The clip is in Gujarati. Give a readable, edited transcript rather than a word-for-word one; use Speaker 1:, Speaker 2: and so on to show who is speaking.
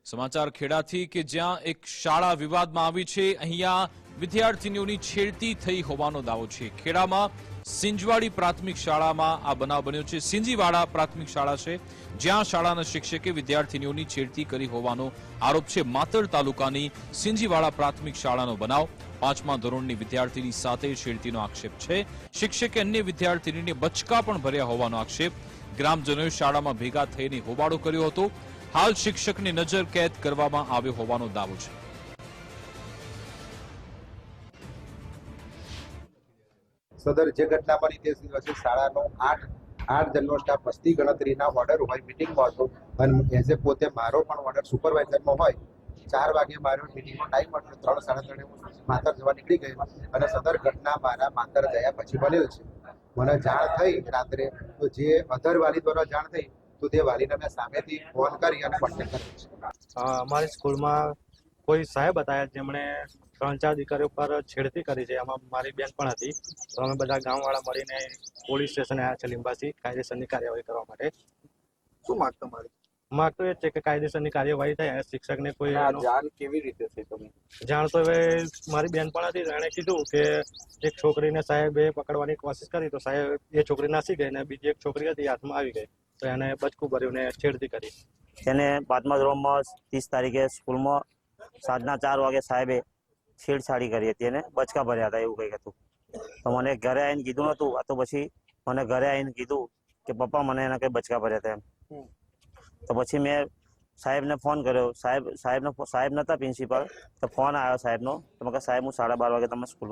Speaker 1: સમાચાર ખેડાથી કે જ્યાં એક શાળા વિવાદમાં આવી છે। અહીંયા વિદ્યાર્થીનીઓની છેડતી થઈ હોવાનો દાવો છે। ખેડામાં સિંજવાડી પ્રાથમિક શાળામાં આ બનાવ બન્યો છે। સિંજીવાડા પ્રાથમિક શાળા છે જ્યાં શાળાના શિક્ષકે વિદ્યાર્થીનીઓની છેડતી કરી હોવાનો આરોપ છે। માતર તાલુકાની સિંજીવાડા પ્રાથમિક શાળાનો બનાવ। 5મા ધોરણની વિદ્યાર્થીની સાથે છેડતીનો આક્ષેપ છે। શિક્ષકે અન્ય વિદ્યાર્થીનીને બચકા પણ ભર્યા હોવાનો આક્ષેપ। ગ્રામજનોએ શાળામાં ભેગા થઈને હોબાળો કર્યો હતો। હાલ શિક્ષકની નજર કેદ કરવામાં આવ્યો હોવાનો દાવો છે।
Speaker 2: સદર જે ઘટના બની તે દિવસે શાળાનો 8 જણનો સ્ટાફ વસ્તી ગણતરીના ઓર્ડર હોય મિટિંગમાં હતો અને એઝ એ પોતે મારો પણ ઓર્ડર સુપરવાઇઝરમાં હોય 4 વાગે મારો મિટિંગનો ટાઈમ હતો 3:30 માતર જવા નીકળી ગયો અને સદર ઘટના મારા માતર ગયા પછી બનેલ છે। મને જાણ થઈ રાત્રે તો જે અધર વાલી દ્વારા જાણ થઈ તો તે વાલીને મેં સામેથી ફોન કરી અને કોન્ટેક્ટ કર્યો છે।
Speaker 3: અમારી સ્કૂલમાં કોઈ સાહેબ હતા જેમણે 3-4 દીકરીઓ પર છેડતી કરી છે। એમાં મારી બેન પણ હતી। તો અમે બધા ગામવાળા મળીને પોલીસ સ્ટેશને આવ્યા છે લીંબાસી કાયદેસરની કાર્યવાહી કરવા માટે।
Speaker 4: શું માંગ તમારી?
Speaker 3: માંગ તો એ જ છે કે કાયદેસરની કાર્યવાહી થાય અને શિક્ષકને કોઈ
Speaker 4: જાણ કેવી રીતે થઈ તમે?
Speaker 3: જાણ તો હવે મારી બેન પણ હતી એણે કીધું કે એક છોકરીને સાહેબે પકડવાની કોશિશ કરી તો સાહેબ એ છોકરી નાસી ગઈ અને બીજી એક છોકરી હતી હાથમાં આવી ગઈ તો એને બચકું ભર્યું ને છેડતી કરી।
Speaker 5: તેને 5મા ધોરણમાં 30 તારીખે સ્કૂલમાં સાંજના 4 વાગે સાહેબે છેડછાડી કરી હતી અને બચકા ભર્યા હતા એવું કંઈક હતું। તો મને ઘરે આવીને કીધું નહોતું। આ તો પછી મને ઘરે આવીને કીધું કે પપ્પા મને એના કંઈ બચકા ભર્યા હતા એમ। તો પછી મેં સાહેબને ફોન કર્યો। સાહેબ નહોતા પ્રિન્સિપાલ, તો ફોન આવ્યો સાહેબનો। તો મેં કહ્યું સાહેબ હું 12:30 વાગે તમે સ્કૂલમાં